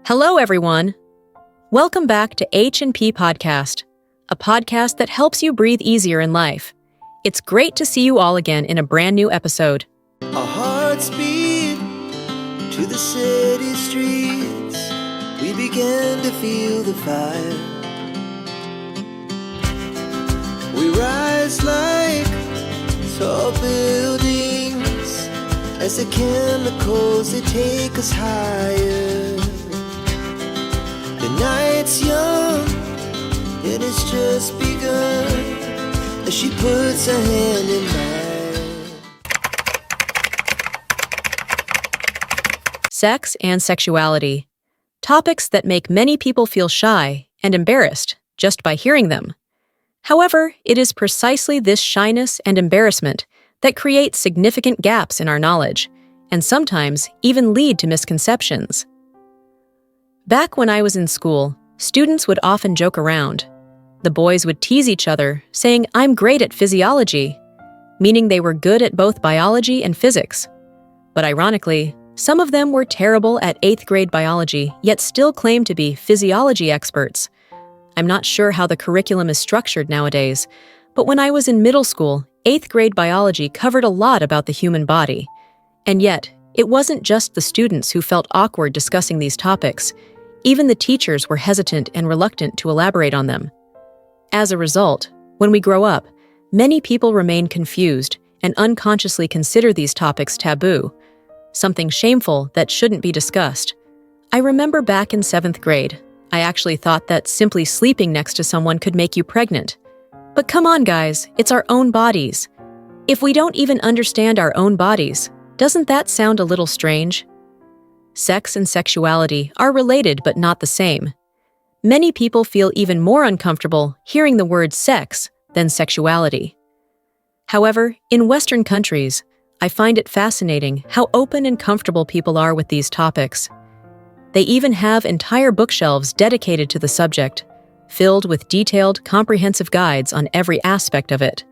Hello, everyone. Welcome back to H&P Podcast, a podcast that helps you breathe easier in life. It's great to see you all again in a brand new episode. Our hearts beat to the city streets. We began to feel the fire. We rise like tall buildings as the chemicals, they take us higher. The night's young, it has just begun as she puts her hand in mine. Sex and sexuality. Topics that make many people feel shy and embarrassed just by hearing them. However, it is precisely this shyness and embarrassment that create significant gaps in our knowledge, and sometimes even lead to misconceptions. Back when I was in school, students would often joke around. The boys would tease each other, saying, "I'm great at physiology," meaning they were good at both biology and physics. But ironically, some of them were terrible at 8th grade biology, yet still claimed to be physiology experts. I'm not sure how the curriculum is structured nowadays, but when I was in middle school, 8th grade biology covered a lot about the human body. And yet, it wasn't just the students who felt awkward discussing these topics. Even the teachers were hesitant and reluctant to elaborate on them. As a result, when we grow up, many people remain confused and unconsciously consider these topics taboo, something shameful that shouldn't be discussed. I remember back in 7th grade, I actually thought that simply sleeping next to someone could make you pregnant. But come on, guys, it's our own bodies. If we don't even understand our own bodies, doesn't that sound a little strange? Sex and sexuality are related but not the same. Many people feel even more uncomfortable hearing the word sex than sexuality. However, in Western countries, I find it fascinating how open and comfortable people are with these topics. They even have entire bookshelves dedicated to the subject, filled with detailed, comprehensive guides on every aspect of it.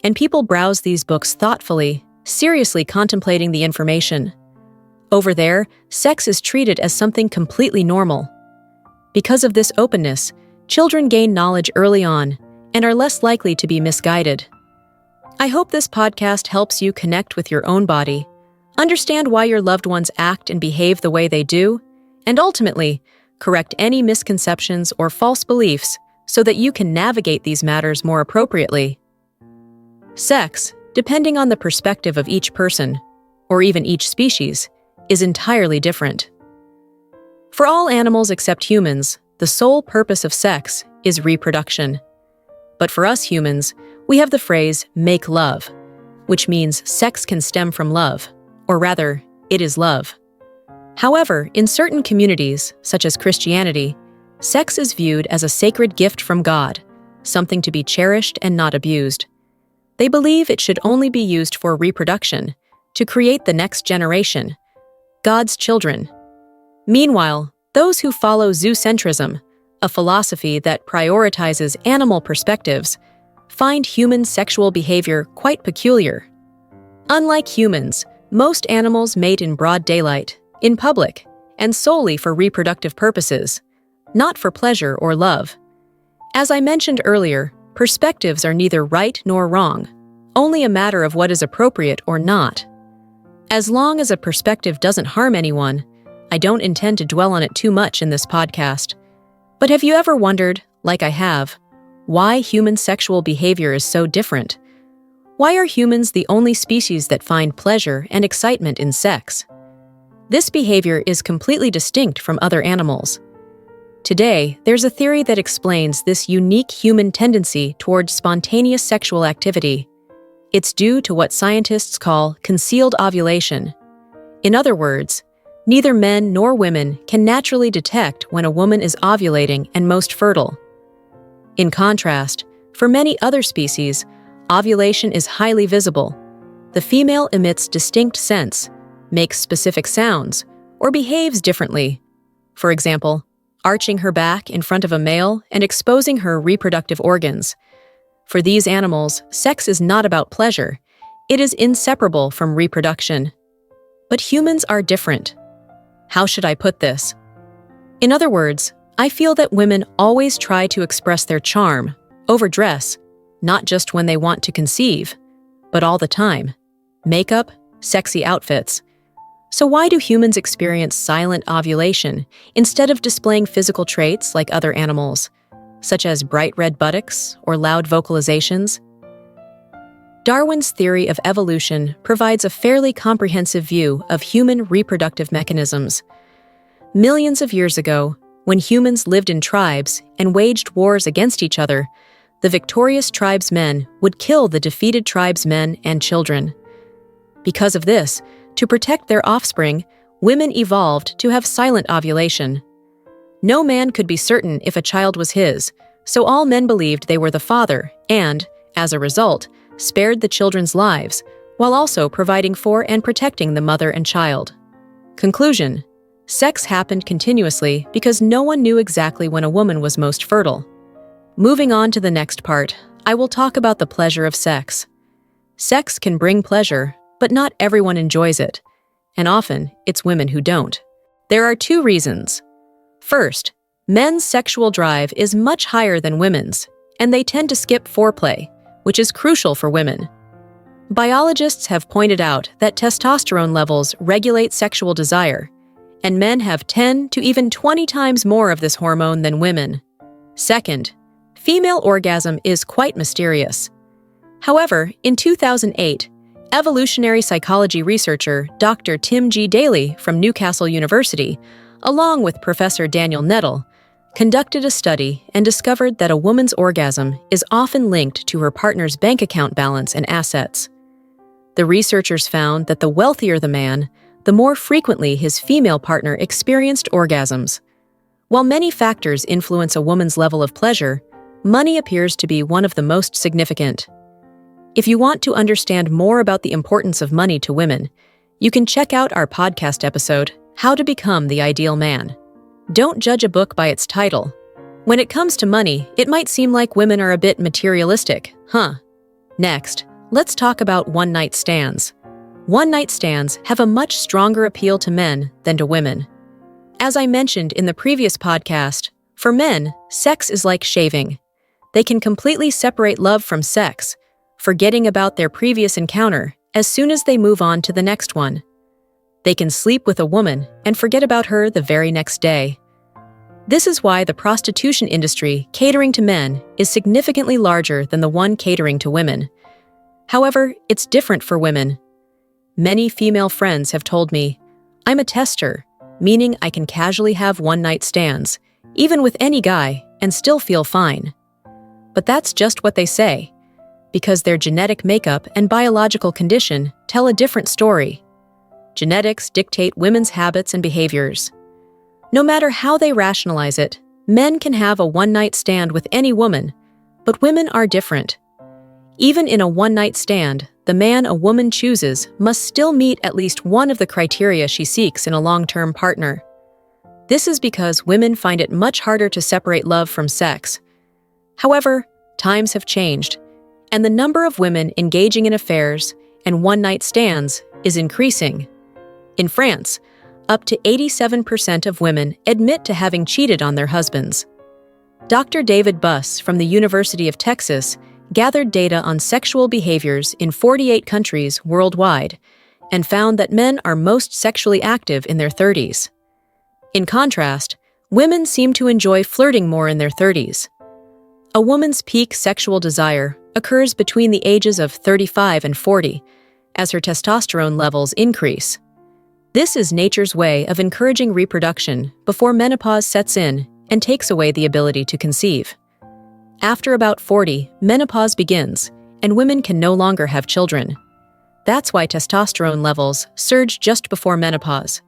And people browse these books thoughtfully, seriously contemplating the information. Over there, sex is treated as something completely normal. Because of this openness, children gain knowledge early on and are less likely to be misguided. I hope this podcast helps you connect with your own body, understand why your loved ones act and behave the way they do, and ultimately, correct any misconceptions or false beliefs so that you can navigate these matters more appropriately. Sex, depending on the perspective of each person, or even each species, is entirely different. For all animals except humans, the sole purpose of sex is reproduction. But for us humans, we have the phrase make love, which means sex can stem from love, or rather, it is love. However, in certain communities, such as Christianity, sex is viewed as a sacred gift from God, something to be cherished and not abused. They believe it should only be used for reproduction, to create the next generation, God's children. Meanwhile, those who follow zoocentrism, a philosophy that prioritizes animal perspectives, find human sexual behavior quite peculiar. Unlike humans, most animals mate in broad daylight, in public, and solely for reproductive purposes, not for pleasure or love. As I mentioned earlier, perspectives are neither right nor wrong, only a matter of what is appropriate or not. As long as a perspective doesn't harm anyone, I don't intend to dwell on it too much in this podcast. But have you ever wondered, like I have, why human sexual behavior is so different? Why are humans the only species that find pleasure and excitement in sex? This behavior is completely distinct from other animals. Today, there's a theory that explains this unique human tendency towards spontaneous sexual activity. It's due to what scientists call concealed ovulation. In other words, neither men nor women can naturally detect when a woman is ovulating and most fertile. In contrast, for many other species, ovulation is highly visible. The female emits distinct scents, makes specific sounds, or behaves differently. For example, arching her back in front of a male and exposing her reproductive organs. For these animals, sex is not about pleasure. It is inseparable from reproduction. But humans are different. How should I put this? In other words, I feel that women always try to express their charm, overdress, not just when they want to conceive, but all the time. Makeup, sexy outfits. So why do humans experience silent ovulation instead of displaying physical traits like other animals, such as bright red buttocks or loud vocalizations? Darwin's theory of evolution provides a fairly comprehensive view of human reproductive mechanisms. Millions of years ago, when humans lived in tribes and waged wars against each other, the victorious tribesmen would kill the defeated tribesmen and children. Because of this, to protect their offspring, women evolved to have silent ovulation. No man could be certain if a child was his, so all men believed they were the father and, as a result, spared the children's lives, while also providing for and protecting the mother and child. Conclusion: sex happened continuously because no one knew exactly when a woman was most fertile. Moving on to the next part, I will talk about the pleasure of sex. Sex can bring pleasure, but not everyone enjoys it, and often it's women who don't. There are two reasons. First, men's sexual drive is much higher than women's, and they tend to skip foreplay, which is crucial for women. Biologists have pointed out that testosterone levels regulate sexual desire, and men have 10 to even 20 times more of this hormone than women. Second, female orgasm is quite mysterious. However, in 2008, evolutionary psychology researcher Dr. Tim G. Daly from Newcastle University, along with Professor Daniel Nettle, conducted a study and discovered that a woman's orgasm is often linked to her partner's bank account balance and assets. The researchers found that the wealthier the man, the more frequently his female partner experienced orgasms. While many factors influence a woman's level of pleasure, money appears to be one of the most significant. If you want to understand more about the importance of money to women, you can check out our podcast episode, How to Become the Ideal Man. Don't judge a book by its title. When it comes to money, it might seem like women are a bit materialistic, huh? Next, let's talk about one-night stands. One-night stands have a much stronger appeal to men than to women. As I mentioned in the previous podcast, for men, sex is like shaving. They can completely separate love from sex, forgetting about their previous encounter as soon as they move on to the next one. They can sleep with a woman and forget about her the very next day. This is why the prostitution industry catering to men is significantly larger than the one catering to women. However, it's different for women. Many female friends have told me, "I'm a tester," meaning I can casually have one-night stands, even with any guy, and still feel fine. But that's just what they say, because their genetic makeup and biological condition tell a different story. Genetics dictate women's habits and behaviors. No matter how they rationalize it, men can have a one-night stand with any woman, but women are different. Even in a one-night stand, the man a woman chooses must still meet at least one of the criteria she seeks in a long-term partner. This is because women find it much harder to separate love from sex. However, times have changed, and the number of women engaging in affairs and one-night stands is increasing. In France, up to 87% of women admit to having cheated on their husbands. Dr. David Buss from the University of Texas gathered data on sexual behaviors in 48 countries worldwide and found that men are most sexually active in their 30s. In contrast, women seem to enjoy flirting more in their 30s. A woman's peak sexual desire occurs between the ages of 35 and 40, as her testosterone levels increase. This is nature's way of encouraging reproduction before menopause sets in and takes away the ability to conceive. After about 40, menopause begins, and women can no longer have children. That's why testosterone levels surge just before menopause.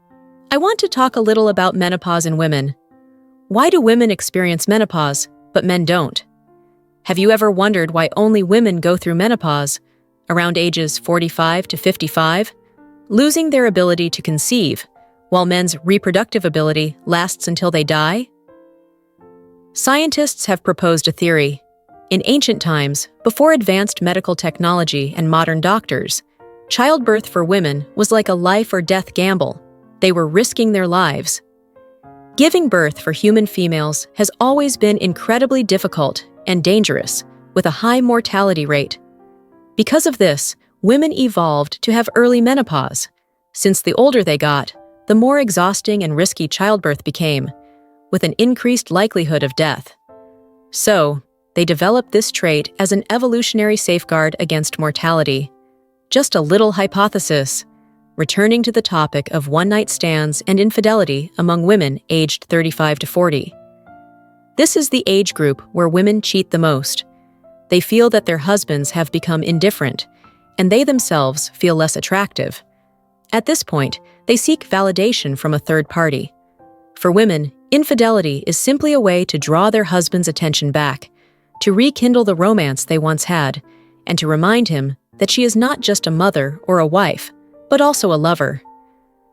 I want to talk a little about menopause in women. Why do women experience menopause, but men don't? Have you ever wondered why only women go through menopause, around ages 45 to 55, losing their ability to conceive, while men's reproductive ability lasts until they die? Scientists have proposed a theory. In ancient times, before advanced medical technology and modern doctors, childbirth for women was like a life or death gamble. They were risking their lives. Giving birth for human females has always been incredibly difficult and dangerous, with a high mortality rate. Because of this, women evolved to have early menopause. Since the older they got, the more exhausting and risky childbirth became, with an increased likelihood of death. So, they developed this trait as an evolutionary safeguard against mortality. Just a little hypothesis, returning to the topic of one-night stands and infidelity among women aged 35 to 40. This is the age group where women cheat the most. They feel that their husbands have become indifferent, and they themselves feel less attractive. At this point, they seek validation from a third party. For women, infidelity is simply a way to draw their husband's attention back, to rekindle the romance they once had, and to remind him that she is not just a mother or a wife, but also a lover.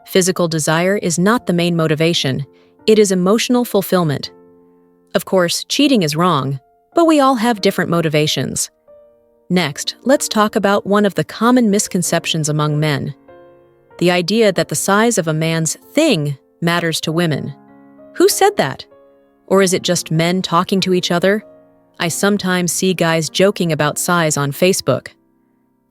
Physical desire is not the main motivation, it is emotional fulfillment. Of course, cheating is wrong, but we all have different motivations. Next, let's talk about one of the common misconceptions among men: the idea that the size of a man's thing matters to women. Who said that? Or is it just men talking to each other? I sometimes see guys joking about size on Facebook.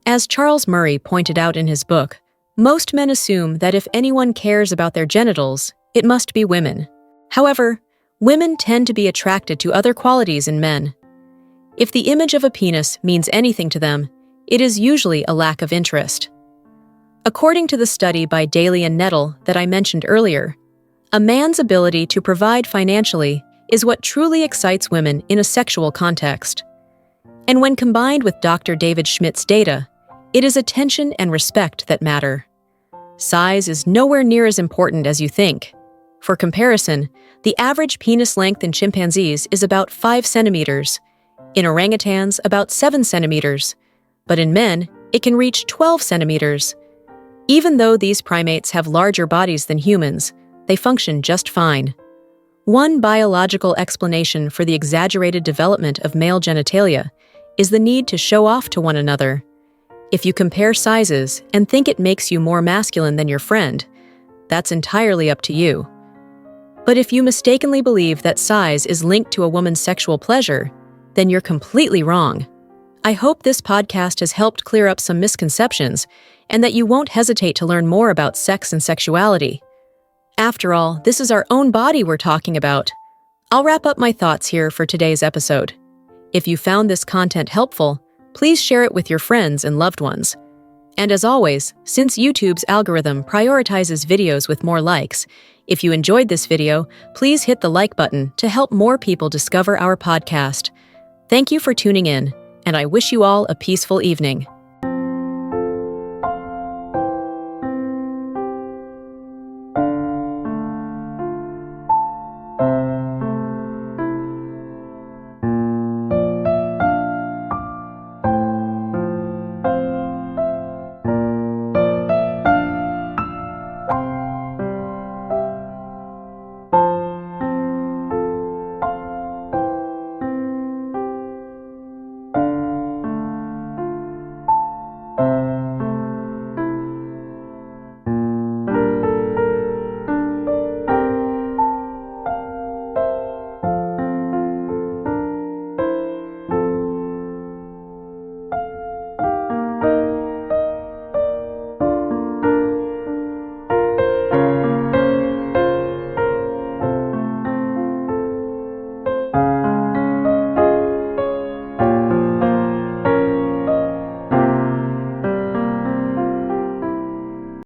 As Charles Murray pointed out in his book, most men assume that if anyone cares about their genitals, it must be women. However, women tend to be attracted to other qualities in men. If the image of a penis means anything to them, it is usually a lack of interest. According to the study by Daly and Nettle that I mentioned earlier, a man's ability to provide financially is what truly excites women in a sexual context. And when combined with Dr. David Schmidt's data, it is attention and respect that matter. Size is nowhere near as important as you think. For comparison, the average penis length in chimpanzees is about 5 centimeters, in orangutans about 7 centimeters, but in men, it can reach 12 centimeters. Even though these primates have larger bodies than humans, they function just fine. One biological explanation for the exaggerated development of male genitalia is the need to show off to one another. If you compare sizes and think it makes you more masculine than your friend, that's entirely up to you. But if you mistakenly believe that size is linked to a woman's sexual pleasure, then you're completely wrong. I hope this podcast has helped clear up some misconceptions and that you won't hesitate to learn more about sex and sexuality. After all, this is our own body we're talking about. I'll wrap up my thoughts here for today's episode. If you found this content helpful, please share it with your friends and loved ones. And as always, since YouTube's algorithm prioritizes videos with more likes, if you enjoyed this video, please hit the like button to help more people discover our podcast. Thank you for tuning in, and I wish you all a peaceful evening.